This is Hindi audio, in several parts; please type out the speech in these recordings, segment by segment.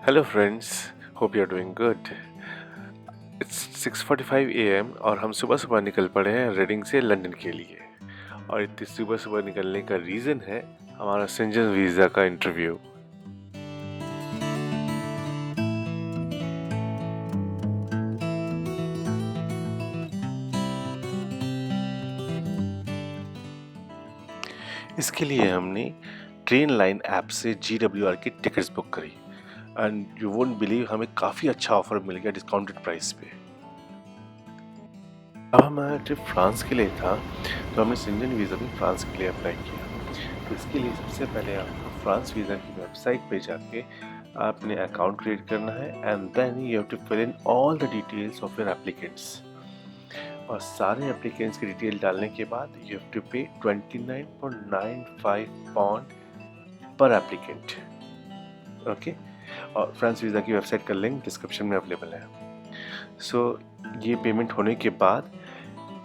Hello friends, hope you are doing good. It's 6:45 AM और हम सुबह सुबह निकल पड़े हैं रीडिंग से लंदन के लिए। और इतनी सुबह सुबह निकलने का रीज़न है हमारा सेंजन वीज़ा का इंटरव्यू। इसके लिए हमने ट्रेन लाइन ऐप से GWR की टिकट्स बुक करी एंड यू वोंट बिलीव हमें काफ़ी अच्छा ऑफर मिल गया डिस्काउंटेड प्राइस पे। अब हमारा ट्रिप फ्रांस के लिए था, तो हमने सेंजन वीज़ा भी फ्रांस के लिए अप्लाई किया। तो इसके लिए सबसे पहले आपको फ्रांस वीज़ा की वेबसाइट पे जाके आपने अकाउंट क्रिएट करना है and then you have to fill in all the details of your applicants. और सारे एप्लीकेंट्स की डिटेल डालने के बाद यू हैव टू पे 29.95 पाउंड पर एप्लीकेंट। ओके, और फ्रांस वीज़ा की वेबसाइट का लिंक डिस्क्रिप्शन में अवेलेबल है। सो ये पेमेंट होने के बाद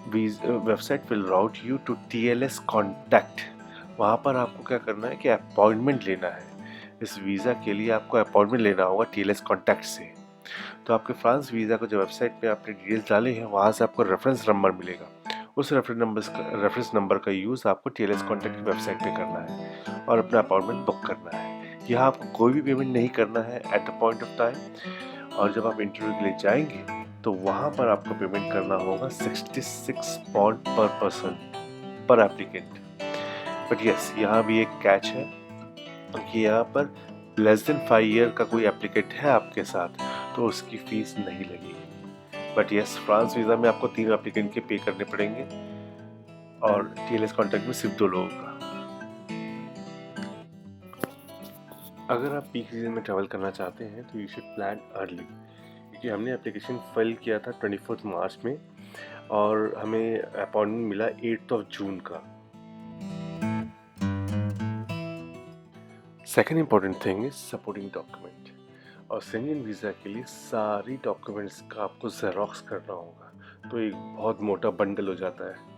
website will route you to TLS contact. वहाँ पर आपको क्या करना है कि अपॉइंटमेंट लेना है। इस वीज़ा के लिए आपको अपॉइंटमेंट लेना होगा TLS कॉन्टैक्ट से। तो आपके फ्रांस वीज़ा को जो वेबसाइट पे आपने डिटेल्स डाले हैं वहाँ से आपको रेफरेंस नंबर मिलेगा। उस रेफरेंस नंबर का यूज़ आपको TLS कॉन्टैक्ट की वेबसाइट पे करना है और अपना अपॉइंटमेंट बुक करना है। यहाँ आपको कोई भी पेमेंट नहीं करना है at the point of time. और जब आप इंटरव्यू के लिए जाएंगे तो वहाँ पर आपको पेमेंट करना होगा 66 पाउंड पर पर्सन पर एप्लीकेंट। बट यस, यहाँ भी एक कैच है कि यहाँ पर लेस देन 5 ईयर का कोई एप्लीकेंट है आपके साथ तो उसकी फीस नहीं लगेगी। बट यस, फ्रांस वीज़ा में आपको 3 एप्लीकेंट के पे करने पड़ेंगे और TLS कॉन्टैक्ट में सिर्फ 2 लोगों का। अगर आप पीक सीजन में ट्रैवल करना चाहते हैं तो यू शुड प्लान अर्ली, क्योंकि हमने एप्लीकेशन फाइल किया था 24 मार्च में और हमें अपॉइंटमेंट मिला 8 जून का। Second important thing is supporting document. और सेंजन वीज़ा के लिए सारी डॉक्यूमेंट्स का आपको ज़ेरॉक्स करना होगा, तो एक बहुत मोटा बंडल हो जाता है।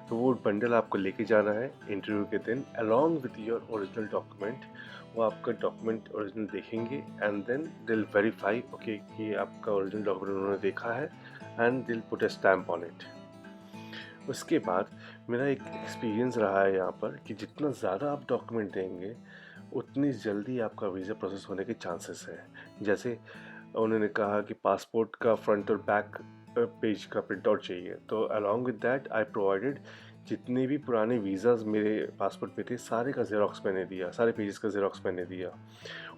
तो वो बंडल आपको लेके जाना है इंटरव्यू के दिन along with your original document. वो आपका डॉक्यूमेंट ओरिजिनल देखेंगे एंड देन दिल वेरीफाई ओके कि आपका ओरिजिनल डॉक्यूमेंट उन्होंने देखा है एंड दिल put a stamp on it. उसके बाद मेरा एक एक्सपीरियंस रहा है यहाँ पर कि जितना ज़्यादा आप डॉक्यूमेंट देंगे उतनी जल्दी आपका वीज़ा प्रोसेस होने के चांसेस हैं। जैसे उन्होंने कहा कि पासपोर्ट का फ्रंट और बैक पेज का प्रिंट आउट चाहिए, तो along with that I provided जितने भी पुराने वीज़ाज़ मेरे पासपोर्ट पे थे सारे का ज़ेरॉक्स मैंने दिया, सारे पेजेस का ज़ेरॉक्स मैंने दिया।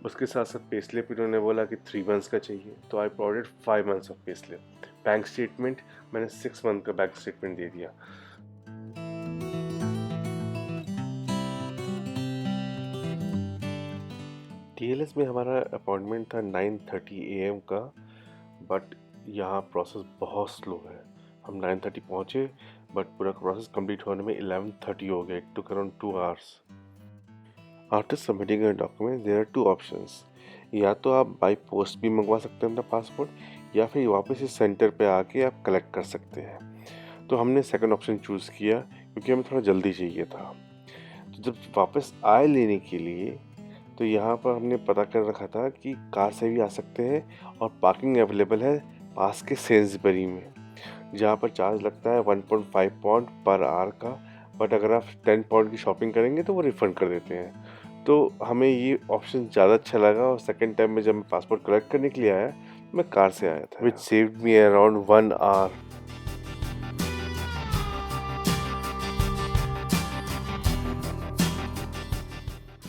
उसके साथ साथ पे स्लिप इन्होंने बोला कि 3 मंथ्स का चाहिए, तो I provided 5 months of pay slip. Bank statement मैंने 6 मंथ का बैंक स्टेटमेंट दे दिया। TLS में हमारा अपॉइंटमेंट था 9:30 AM का, बट यहाँ प्रोसेस बहुत स्लो है। हम 9:30 पहुँचे बट पूरा प्रोसेस कंप्लीट होने में 11:30 हो गया। It took around 2 hours। After submitting your document there are 2 options. या तो आप बाई पोस्ट भी मंगवा सकते हैं अपना पासपोर्ट या फिर वापस इस सेंटर पे आके आप कलेक्ट कर सकते हैं। तो हमने सेकंड ऑप्शन चूज़ किया क्योंकि हमें थोड़ा जल्दी चाहिए था। तो जब वापस आए लेने के लिए तो यहाँ पर हमने पता कर रखा था कि कार से भी आ सकते हैं और पार्किंग अवेलेबल है पास के सेन्सबरी में, जहाँ पर चार्ज लगता है 1.5 पाउंड पर आवर का। बट अगर आप 10 पाउंड की शॉपिंग करेंगे तो वो रिफ़ंड कर देते हैं। तो हमें ये ऑप्शन ज़्यादा अच्छा लगा और सेकेंड टाइम में जब मैं पासपोर्ट कलेक्ट करने के लिए आया मैं कार से आया था, which saved me around 1 hour।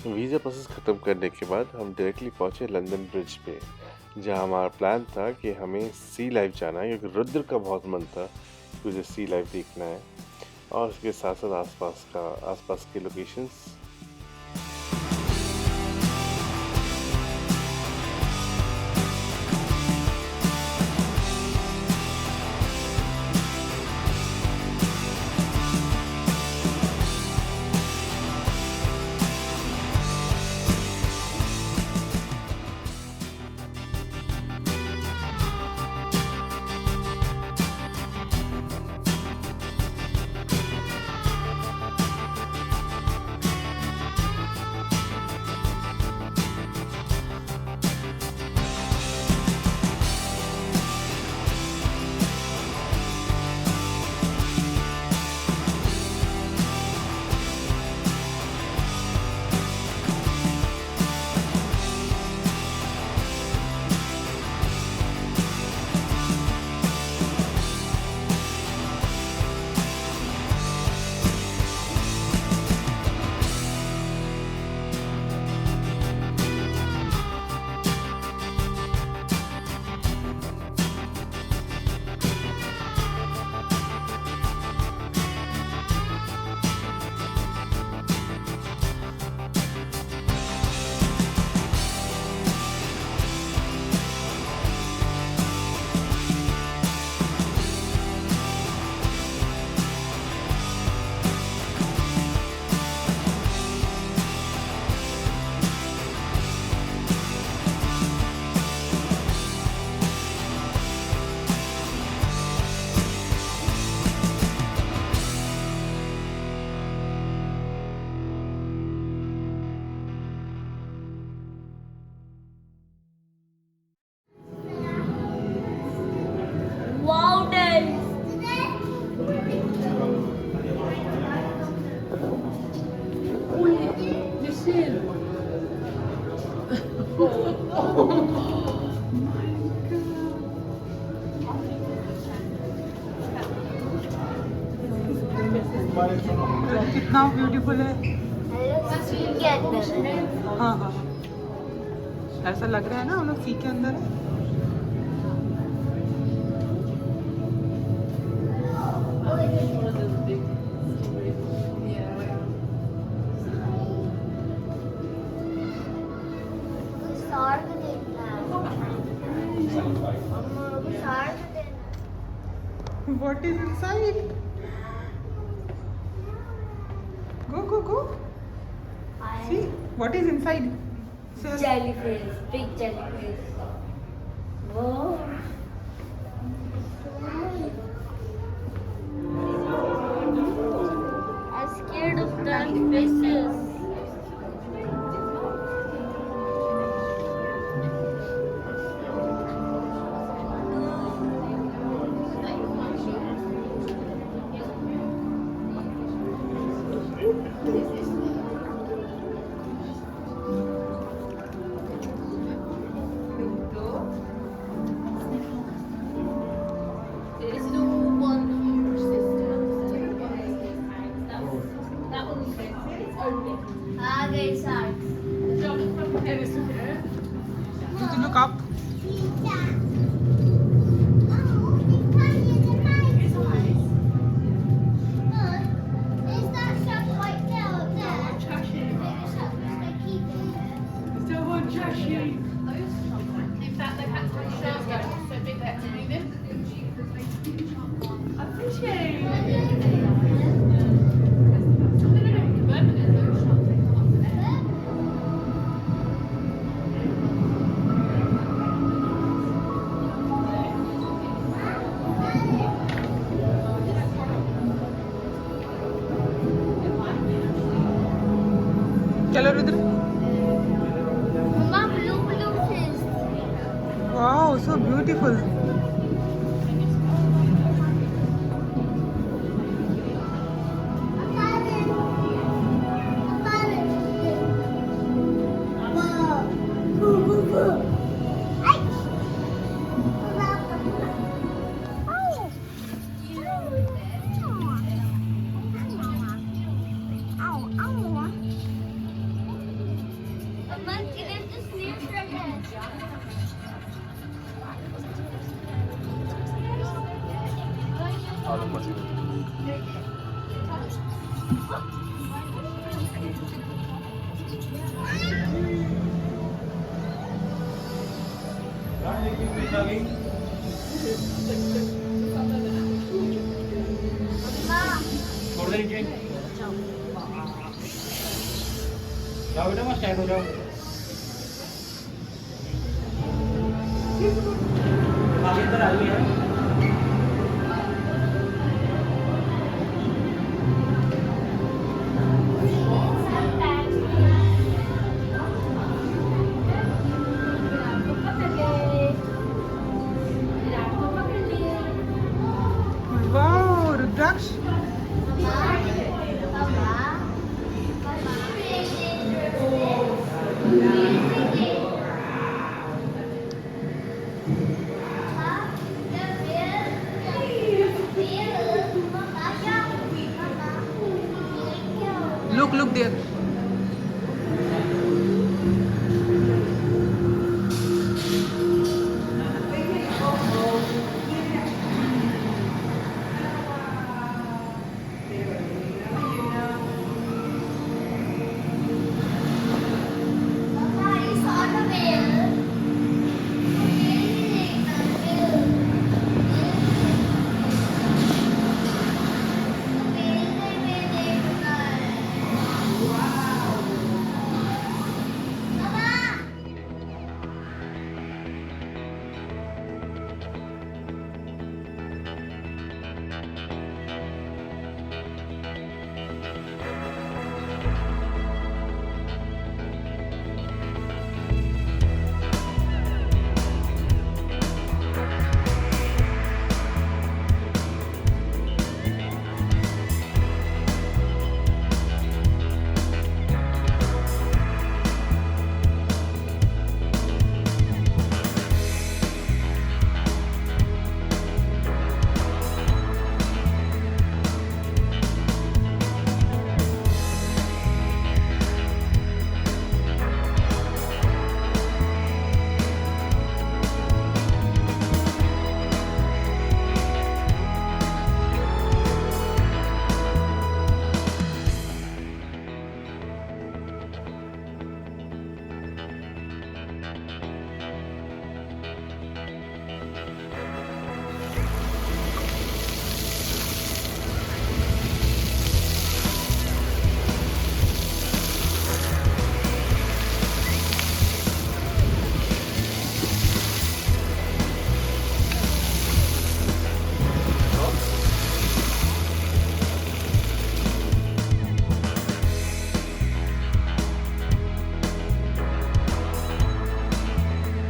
Visa process ख़त्म करने के बाद हम डायरेक्टली पहुँचे लंदन ब्रिज पे, जहाँ हमारा प्लान था कि हमें सी लाइव जाना है, क्योंकि रुद्र का बहुत मन था कि मुझे सी लाइव देखना है और उसके साथ साथ आसपास के लोकेशंस। कितना ब्यूटीफुल है। सी के अंदर है। हाँ हाँ, ऐसा लग रहा है ना हम लोग सी के अंदर है। सार्क देखना है। अम्मा को सार्क देखना है। What is inside? Go. See what is inside. Sir. Jellyfish, big jellyfish. Whoa. I'm scared of that fishes. There's no one huge system. That one's open. Ah, guys, shark. Jump from here. You to look up. Still one trashy. In fact, the cat's pretty sharp, so big that to move in. A fishy. चलो Rudra. Mama, blue fish. Wow, so beautiful. आलू मछली छोड़ दे नीचे जाओ बेटा मत साइड हो जाओ आगे इधर आई है Wow, रुद्राक्ष। Look there.